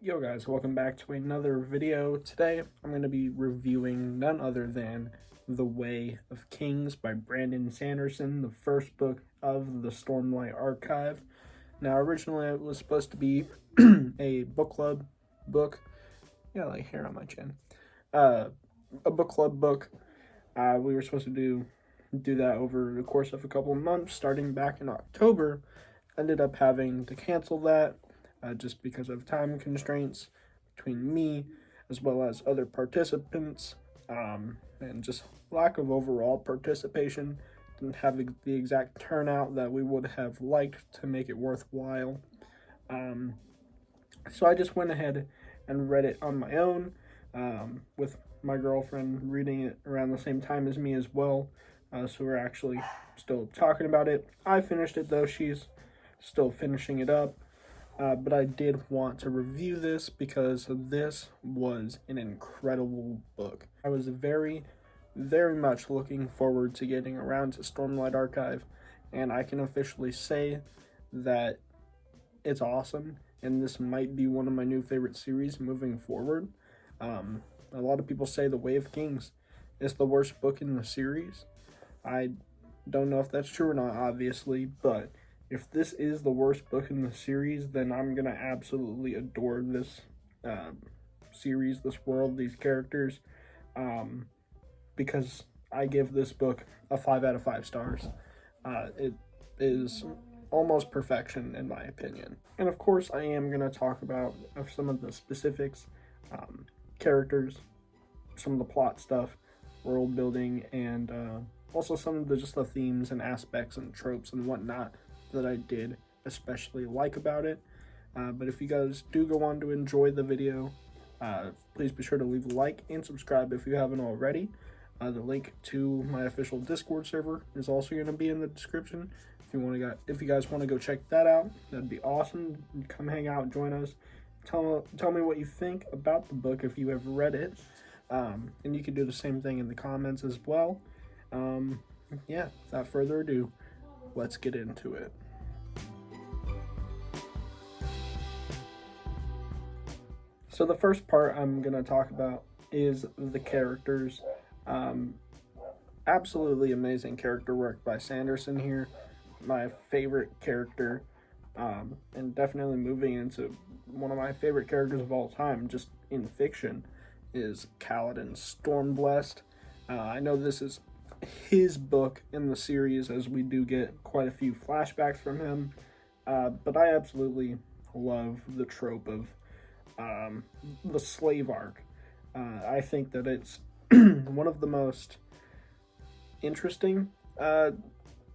Yo guys, welcome back to another video. Today I'm going to be reviewing none other than The Way of Kings by Brandon Sanderson, the first book of the Stormlight archive. Now originally it was supposed to be a book club book. Yeah, like hair on my chin. A book club book. We were supposed to do that over the course of a couple of months starting back in October. Ended up having to cancel that just because of time constraints between me as well as other participants, and just lack of overall participation. Didn't have the exact turnout that we would have liked to make it worthwhile. So I just went ahead and read it on my own, with my girlfriend reading it around the same time as me as well. So we're actually still talking about it. I finished it though, she's still finishing it up. But I did want to review this because this was an incredible book. I was very, very much looking forward to getting around to Stormlight Archive, and I can officially say that it's awesome, and this might be one of my new favorite series moving forward. A lot of people say The Way of Kings is the worst book in the series. I don't know if that's true or not, obviously, but if this is the worst book in the series, then I'm going to absolutely adore this series, this world, these characters, because I give this book a 5 out of 5 stars. It is almost perfection in my opinion. And of course, I am going to talk about some of the specifics, characters, some of the plot stuff, world building, and also some of just the themes and aspects and tropes and whatnot that I did especially like about it. But if you guys do go on to enjoy the video, please be sure to leave a like and subscribe if you haven't already. The link to my official Discord server is also going to be in the description. If you guys want to go check that out, that'd be awesome. Come hang out, join us. Tell me what you think about the book if you have read it, and you can do the same thing in the comments as well. Yeah, without further ado, let's get into it. So the first part I'm going to talk about is the characters. Absolutely amazing character work by Sanderson here. My favorite character, and definitely moving into one of my favorite characters of all time, just in fiction, is Kaladin Stormblessed. I know this is his book in the series, as we do get quite a few flashbacks from him, but I absolutely love the trope of the slave arc. I think that it's one of the most interesting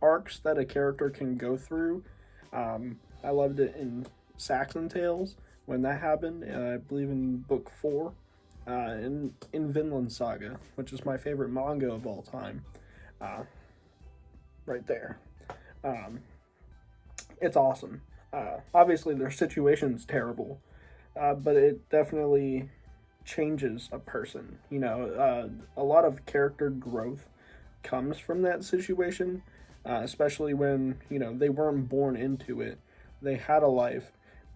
arcs that a character can go through. I loved it in Saxon Tales when that happened, I believe in book 4, in Vinland Saga, which is my favorite manga of all time. Right there. It's awesome. Obviously their situation's terrible, but it definitely changes a person. A lot of character growth comes from that situation, especially when, they weren't born into it. They had a life,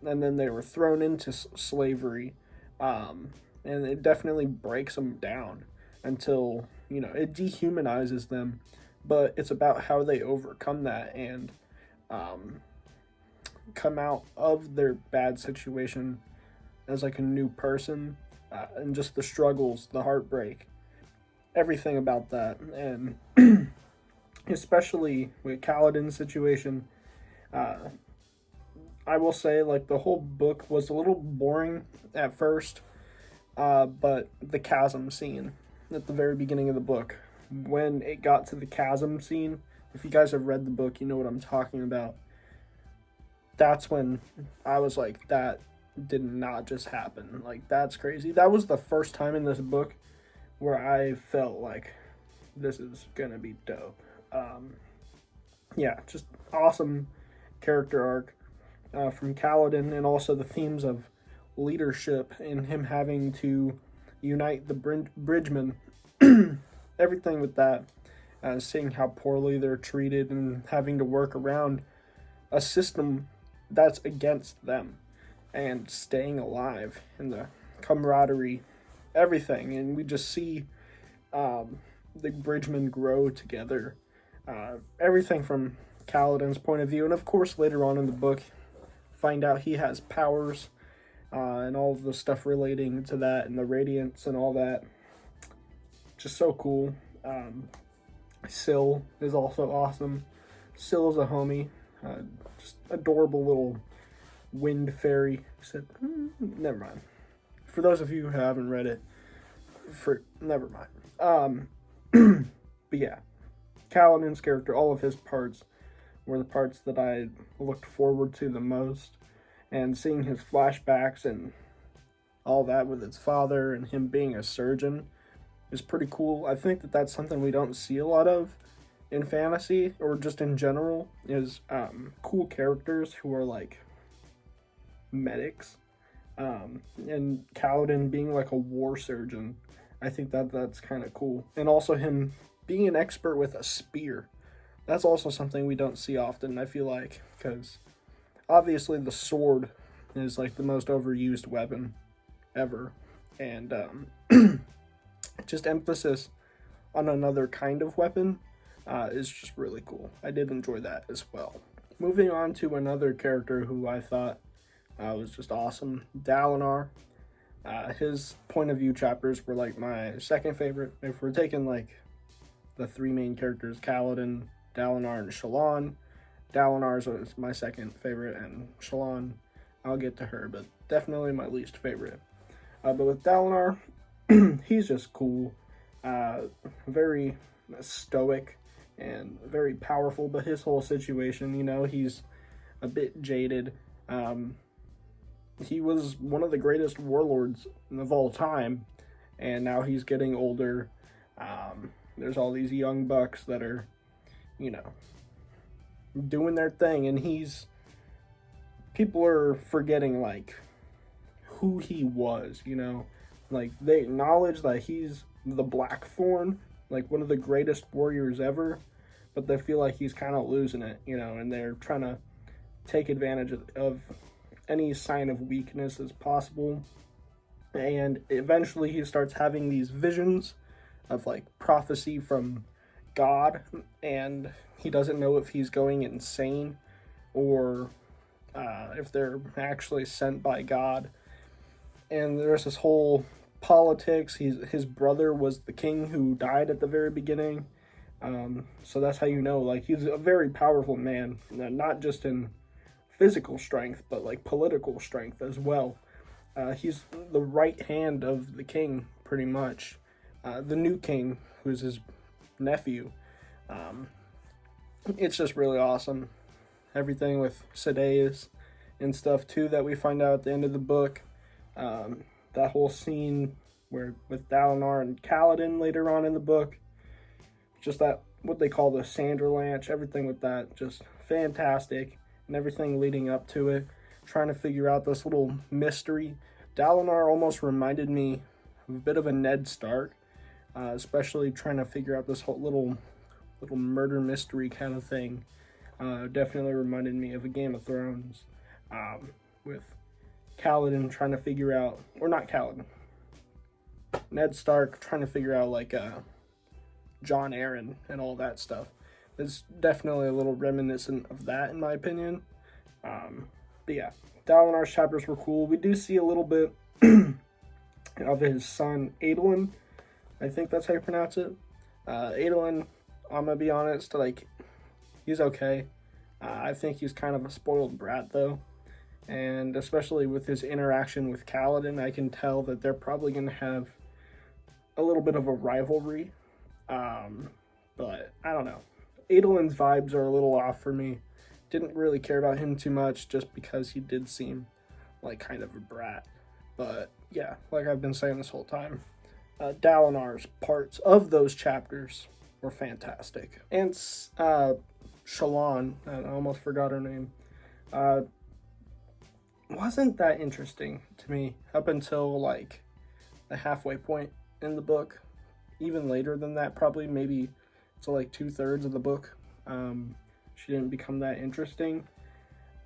and then they were thrown into slavery, and it definitely breaks them down until, it dehumanizes them, but it's about how they overcome that and come out of their bad situation as like a new person, and just the struggles, the heartbreak, everything about that. And especially with Kaladin's situation, I will say, like, the whole book was a little boring at first, but the chasm scene at the very beginning of the book, when it got to the chasm scene, if you guys have read the book, you know what I'm talking about. That's when I was like, that did not just happen. Like, that's crazy. That was the first time in this book where I felt like this is gonna be dope. Yeah, just awesome character arc from Kaladin, and also the themes of leadership and him having to unite the bridgemen. Everything with that, seeing how poorly they're treated and having to work around a system that's against them. and staying alive, and the camaraderie, everything. And we just see the Bridgemen grow together. Everything from Kaladin's point of view, and of course later on in the book, find out he has powers, and all of the stuff relating to that, and the Radiance and all that. Just so cool. Syl is also awesome. Syl is a homie. Just adorable little wind fairy. Except, never mind. For those of you who haven't read it, never mind. But yeah, Kaladin's character, all of his parts were the parts that I looked forward to the most. And seeing his flashbacks and all that with his father and him being a surgeon is pretty cool. I think that that's something we don't see a lot of in fantasy, or just in general, is cool characters who are like medics. And Kaladin being like a war surgeon, I think that that's kind of cool. And also him being an expert with a spear. That's also something we don't see often, I feel like, because obviously the sword is like the most overused weapon ever. And just emphasis on another kind of weapon is just really cool. I did enjoy that as well. Moving on to another character who I thought was just awesome, Dalinar. His point of view chapters were like my second favorite. If we're taking like the three main characters, Kaladin, Dalinar, and Shallan, Dalinar is my second favorite, and Shallan, I'll get to her, but definitely my least favorite. But with Dalinar, he's just cool, very stoic and very powerful, but his whole situation, you know, he's a bit jaded. He was one of the greatest warlords of all time, and now he's getting older. There's all these young bucks that are, you know, doing their thing, and people are forgetting, like, who he was, you know? Like, they acknowledge that he's the Blackthorn, like, one of the greatest warriors ever, but they feel like he's kind of losing it, you know, and they're trying to take advantage of any sign of weakness as possible. And eventually he starts having these visions of, like, prophecy from God, and he doesn't know if he's going insane or if they're actually sent by God. And there's this whole politics. His brother was the king who died at the very beginning, so that's how you know, like, he's a very powerful man, not just in physical strength, but like political strength as well. He's the right hand of the king, pretty much. The new king, who's his nephew. It's just really awesome. Everything with Sadeas and stuff too that we find out at the end of the book. That whole scene where with Dalinar and Kaladin later on in the book. Just that, what they call the Sanderlanche, everything with that, just fantastic. And everything leading up to it, trying to figure out this little mystery. Dalinar almost reminded me of a bit of a Ned Stark, especially trying to figure out this whole little murder mystery kind of thing. Definitely reminded me of a Game of Thrones, with Kaladin trying to figure out, or not Kaladin, Ned Stark trying to figure out, like, Jon Arryn and all that stuff. It's definitely a little reminiscent of that, in my opinion. But yeah, Dalinar's chapters were cool. We do see a little bit of his son, Adolin. I think that's how you pronounce it. Adolin, I'm gonna be honest, like, he's okay. I think he's kind of a spoiled brat, though. And especially with his interaction with Kaladin, I can tell that they're probably going to have a little bit of a rivalry. But I don't know. Adolin's vibes are a little off for me. Didn't really care about him too much just because he did seem like kind of a brat. But yeah, like I've been saying this whole time, Dalinar's parts of those chapters were fantastic. And Shallan, I almost forgot her name, wasn't that interesting to me up until like the halfway point in the book. Even later than that, probably maybe to like 2/3 of the book. She didn't become that interesting.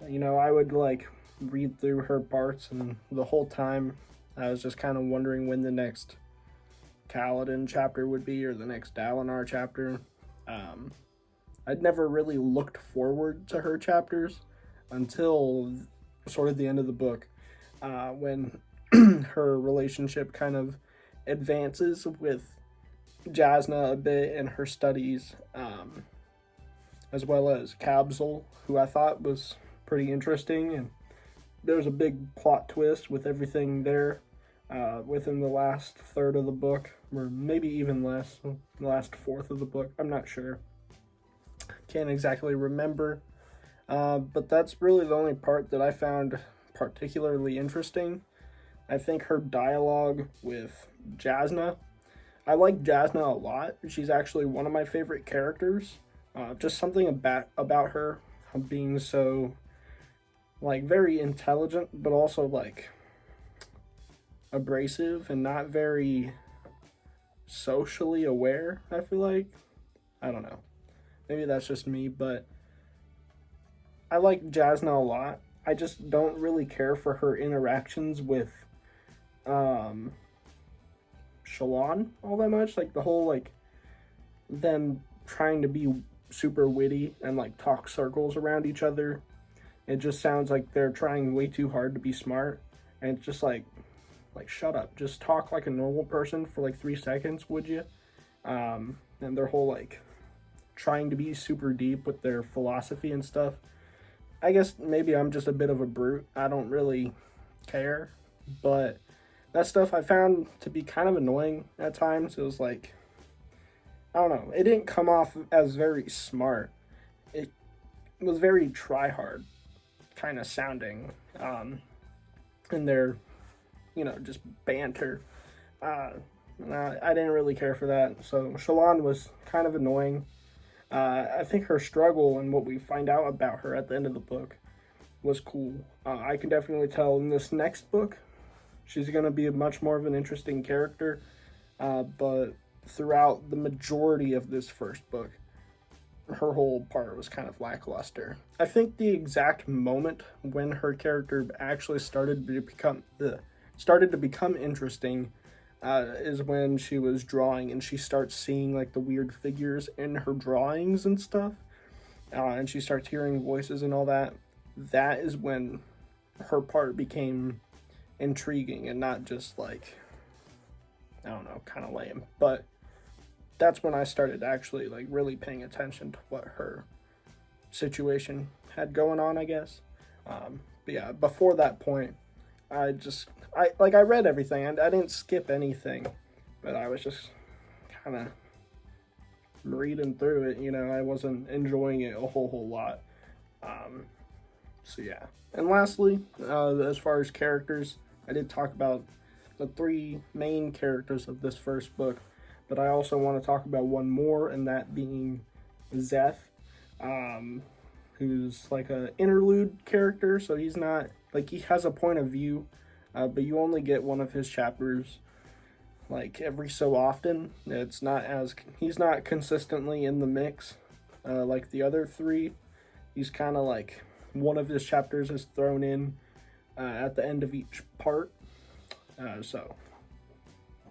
You know, I would like read through her parts, and the whole time I was just kind of wondering when the next Kaladin chapter would be, or the next Dalinar chapter. I'd never really looked forward to her chapters until sort of the end of the book, when her relationship kind of advances with Jasna a bit in her studies, as well as Kabzal, who I thought was pretty interesting, and there was a big plot twist with everything there within the last third of the book, or maybe even less, the last fourth of the book. I'm not sure. Can't exactly remember. But that's really the only part that I found particularly interesting. I think her dialogue with Jasna, I like Jasna a lot. She's actually one of my favorite characters. Just something about her being so, like, very intelligent, but also, like, abrasive and not very socially aware, I feel like. I don't know. Maybe that's just me, but I like Jasna a lot. I just don't really care for her interactions with Shallan all that much. Like, the whole, like, them trying to be super witty and, like, talk circles around each other. It just sounds like they're trying way too hard to be smart. And it's just like, shut up. Just talk like a normal person for, like, 3 seconds, would you? And their whole, like, trying to be super deep with their philosophy and stuff. I guess maybe I'm just a bit of a brute. I don't really care. But that stuff I found to be kind of annoying at times. It was like, I don't know. It didn't come off as very smart. It was very try-hard kind of sounding in their, just banter. I didn't really care for that. So Shallan was kind of annoying. I think her struggle and what we find out about her at the end of the book was cool. I can definitely tell in this next book, she's going to be much more of an interesting character. But throughout the majority of this first book, her whole part was kind of lackluster. I think the exact moment when her character actually started to become interesting is when she was drawing and she starts seeing, like, the weird figures in her drawings and stuff, and she starts hearing voices and all that. That is when her part became intriguing and not just, like, I don't know, kind of lame. But that's when I started actually, like, really paying attention to what her situation had going on, I guess. But yeah, before that point, I read everything, and I didn't skip anything, but I was just kind of reading through it, I wasn't enjoying it a whole lot. So yeah. And lastly, as far as characters, I did talk about the 3 main characters of this first book, but I also want to talk about one more, and that being Szeth, who's like an interlude character, so he's not, like, he has a point of view, but you only get one of his chapters, like, every so often. He's not consistently in the mix, like the other 3. He's kind of like, one of his chapters is thrown in at the end of each part. So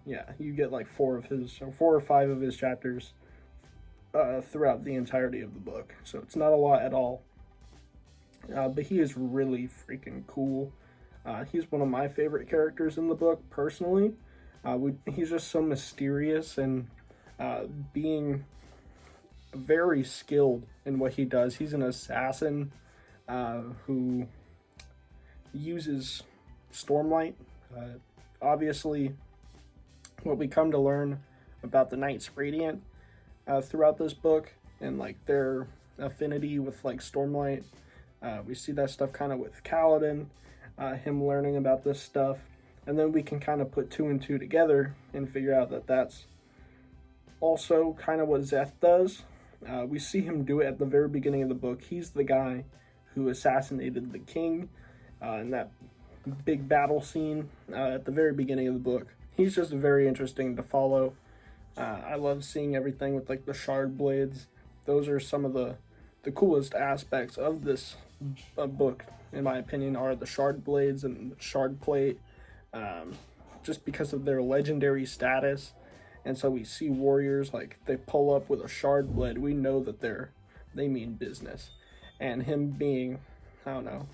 yeah, you get like 4 or 5 of his chapters throughout the entirety of the book. So it's not a lot at all. But he is really freaking cool. He's one of my favorite characters in the book, personally. He's just so mysterious and being very skilled in what he does. He's an assassin who uses Stormlight. Obviously, what we come to learn about the Knights Radiant throughout this book, and like their affinity with like Stormlight. We see that stuff kind of with Kaladin, him learning about this stuff, and then we can kind of put 2 and 2 together and figure out that that's also kind of what Szeth does. We see him do it at the very beginning of the book. He's the guy who assassinated the king in that big battle scene at the very beginning of the book. He's just very interesting to follow. I love seeing everything with like the shard blades. Those are some of the coolest aspects of this book in my opinion, are the shard blades and the shard plate, just because of their legendary status. And so we see warriors, like, they pull up with a shard blade, we know that they mean business. And him being, I don't know,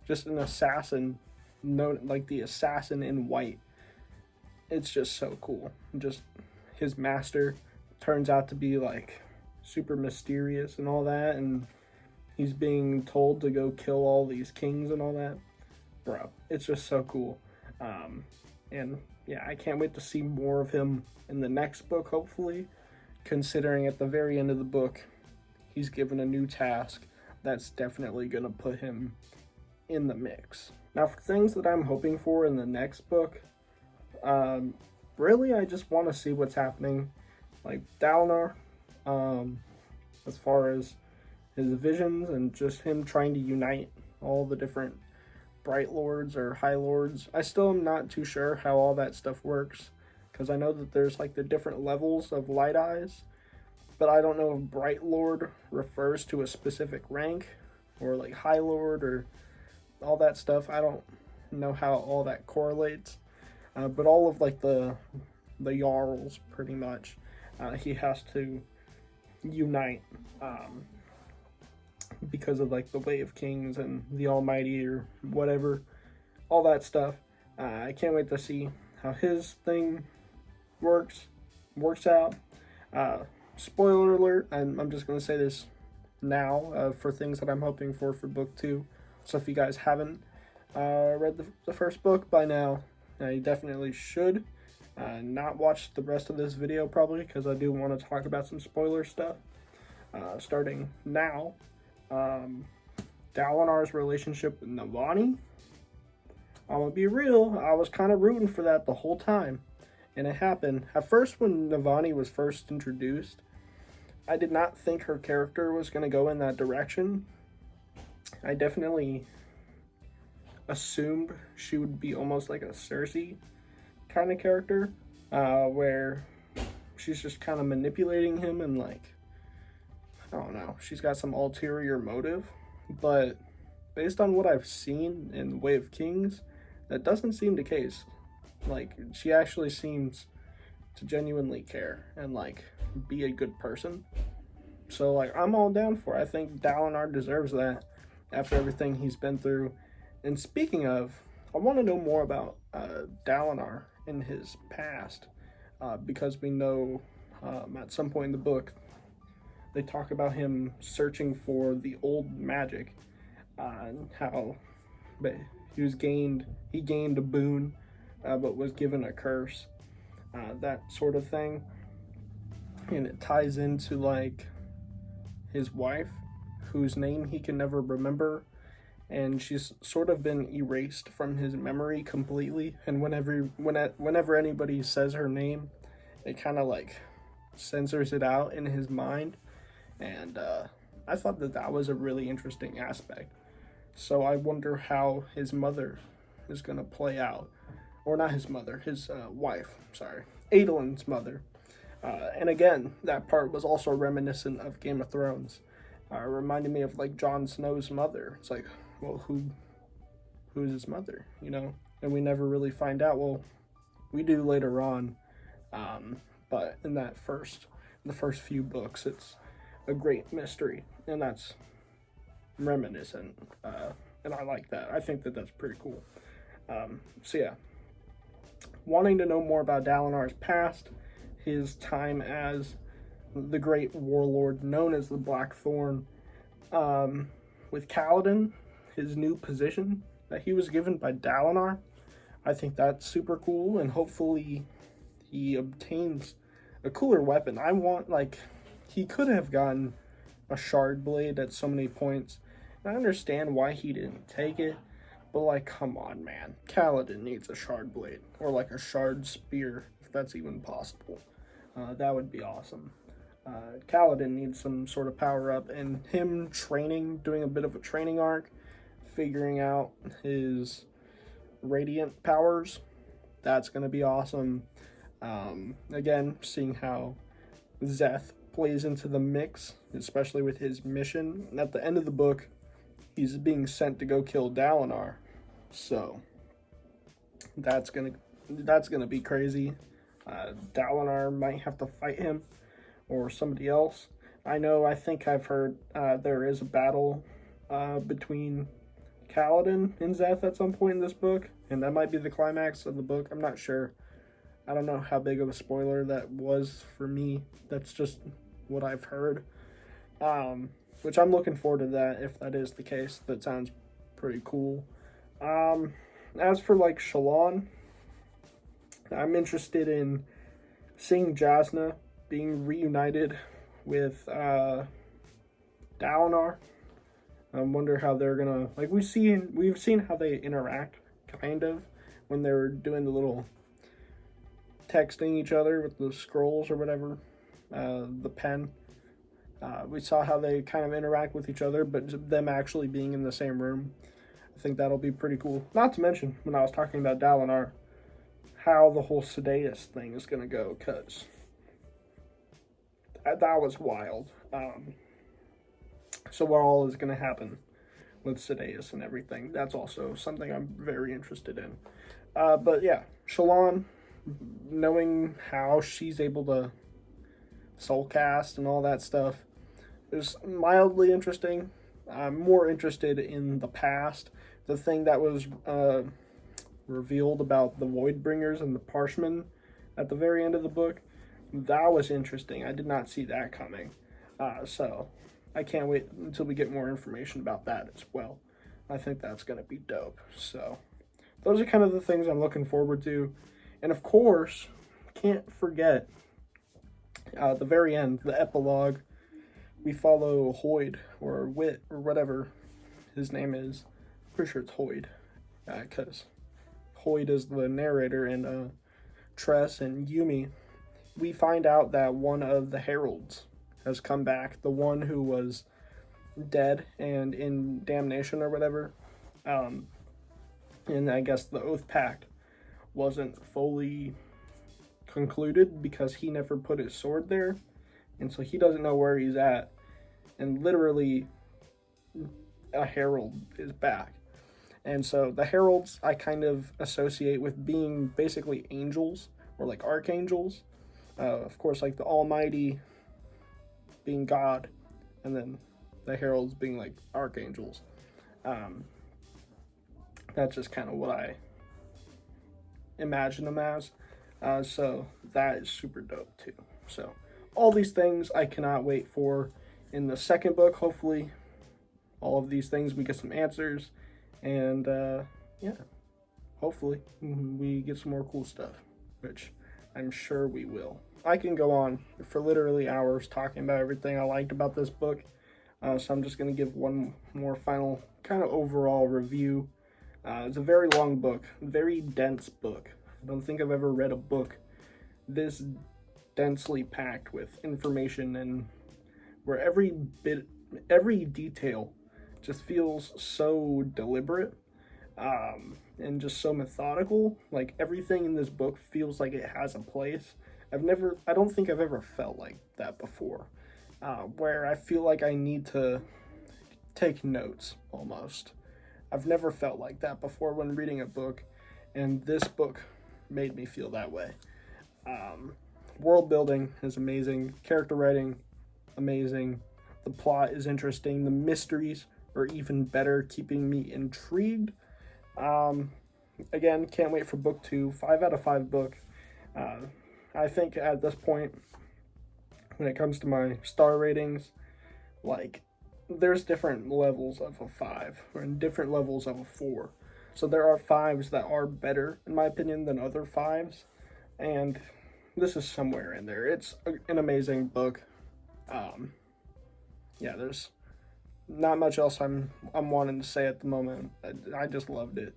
just an assassin, like the assassin in white, it's just so cool. Just his master turns out to be like super mysterious and all that, and he's being told to go kill all these kings and all that. Bro, it's just so cool. And yeah, I can't wait to see more of him in the next book, hopefully, considering at the very end of the book he's given a new task that's definitely gonna put him in the mix. Now, for things that I'm hoping for in the next book, really, I just want to see what's happening, like Dalinar, as far as his visions and just him trying to unite all the different Bright Lords or High Lords. I still am not too sure how all that stuff works, because I know that there's like the different levels of Light Eyes, but I don't know if Bright Lord refers to a specific rank, or like High Lord, or all that stuff. I don't know how all that correlates. But all of like the Jarls, pretty much, he has to unite, because of like the Way of Kings and the Almighty or whatever, all that stuff. I can't wait to see how his thing works out. Spoiler alert, I'm just going to say this now, for things that I'm hoping for book 2. So if you guys haven't read the first book by now, you definitely should not watch the rest of this video, probably, because I do want to talk about some spoiler stuff. Starting now, Dalinar's relationship with Navani, I'm gonna be real, I was kind of rooting for that the whole time, and it happened. At first, when Navani was first introduced, I did not think her character was going to go in that direction. I definitely assumed she would be almost like a Cersei kind of character, where she's just kind of manipulating him and, like, I don't know, she's got some ulterior motive. But based on what I've seen in Way of Kings, that doesn't seem the case. Like, she actually seems to genuinely care and, like, be a good person. So, like, I'm all down for it. I think Dalinar deserves that after everything he's been through. And speaking of, I want to know more about Dalinar in his past, because we know at some point in the book they talk about him searching for the old magic, and how he gained a boon, but was given a curse, that sort of thing. And it ties into, like, his wife, whose name he can never remember, and she's sort of been erased from his memory completely. And whenever anybody says her name, it kind of like censors it out in his mind. And I thought that was a really interesting aspect. So I wonder how his mother is going to play out. Or not his mother, his wife, sorry. Adolin's mother. And again, that part was also reminiscent of Game of Thrones. Reminded me of, like, Jon Snow's mother. It's like, well, who's his mother, you know? And we never really find out. Well, we do later on. But in the first few books, it's a great mystery. And that's reminiscent. And I like that. I think that that's pretty cool. So yeah. Wanting to know more about Dalinar's past, his time as the great warlord known as the Blackthorn, with Kaladin, his new position that he was given by Dalinar. I think that's super cool, and hopefully he obtains a cooler weapon. I want, like, he could have gotten a shard blade at so many points. I understand why he didn't take it, but, like, come on, man. Kaladin needs a shard blade, or like a shard spear, if that's even possible. That would be awesome. Kaladin needs some sort of power up, and him training, doing a bit of a training arc, figuring out his radiant powers, that's going to be awesome. Again, seeing how Szeth plays into the mix, especially with his mission. And at the end of the book, he's being sent to go kill Dalinar. So that's gonna be crazy. Dalinar might have to fight him or somebody else. I think I've heard there is a battle between Kaladin and Zeth at some point in this book, and that might be the climax of the book. I'm not sure. I don't know how big of a spoiler that was for me. That's just what I've heard. Which I'm looking forward to that, if that is the case. That sounds pretty cool. As for like Shallan, I'm interested in seeing Jasnah being reunited with Dalinar. I wonder how they're gonna, like, we've seen how they interact, kind of, when they're doing the little texting each other with the scrolls or whatever, the pen. We saw how they kind of interact with each other, but them actually being in the same room, I think that'll be pretty cool. Not to mention, when I was talking about Dalinar, how the whole Sidaeus thing is gonna go, because that was wild. So what all is going to happen with Sidaeus and everything, that's also something I'm very interested in. But yeah, Shallan, knowing how she's able to soulcast and all that stuff is mildly interesting. I'm more interested in the past. The thing that was revealed about the Voidbringers and the Parshmen at the very end of the book, that was interesting. I did not see that coming. So I can't wait until we get more information about that as well. I think that's going to be dope. So those are kind of the things I'm looking forward to. And of course, can't forget the very end, the epilogue. We follow Hoid, or Wit, or whatever his name is. I'm pretty sure it's Hoid, because Hoid is the narrator, and Tress and Yumi. We find out that one of the heralds has come back, the one who was dead and in damnation or whatever. And I guess the Oath Pact wasn't fully concluded because he never put his sword there, and so he doesn't know where he's at. And literally, a herald is back. And so the heralds I kind of associate with being basically angels, or like archangels. Of course, like the Almighty being God, and then the heralds being like archangels. That's just kind of what I imagine them as. So that is super dope too. So all these things I cannot wait for in the second book. Hopefully all of these things we get some answers, and yeah, hopefully we get some more cool stuff, which I'm sure we will. I can go on for literally hours talking about everything I liked about this book, so I'm just going to give one more final kind of overall review. It's a very long book, very dense book. I don't think I've ever read a book this densely packed with information, and where every detail just feels so deliberate, and just so methodical. Like, everything in this book feels like it has a place. I don't think I've ever felt like that before, where I feel like I need to take notes almost. I've never felt like that before when reading a book, and this book made me feel that way. World building is amazing, character writing, amazing, the plot is interesting, the mysteries are even better, keeping me intrigued. Again, can't wait for book 2, 5 out of 5 book. I think at this point, when it comes to my star ratings, like, there's different levels of a 5 and different levels of a 4. So there are 5s that are better, in my opinion, than other 5s, and this is somewhere in there. It's an amazing book. Yeah, there's not much else I'm wanting to say at the moment. I just loved it.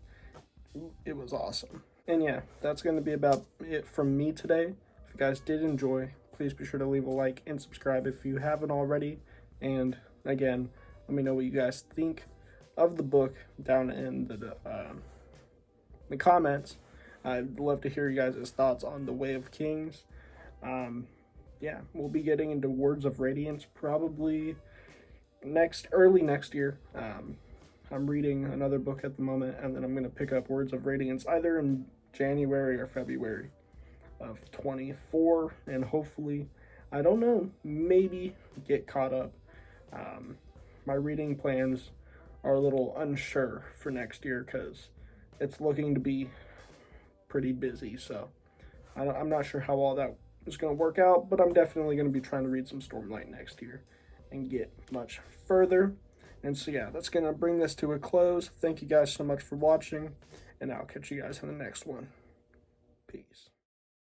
It was awesome. And yeah, that's going to be about it from me today. If you guys did enjoy, please be sure to leave a like and subscribe if you haven't already. And again, let me know what you guys think of the book down in the comments. I'd love to hear you guys' thoughts on The Way of Kings. Yeah, we'll be getting into Words of Radiance probably early next year. I'm reading another book at the moment, and then I'm going to pick up Words of Radiance either in January or February of 24, and hopefully, I don't know, maybe get caught up. My reading plans are a little unsure for next year because it's looking to be pretty busy, so I'm not sure how all that is going to work out, but I'm definitely going to be trying to read some Stormlight next year and get much further. And so yeah, that's going to bring this to a close. Thank you guys so much for watching, and I'll catch you guys in the next one. Peace.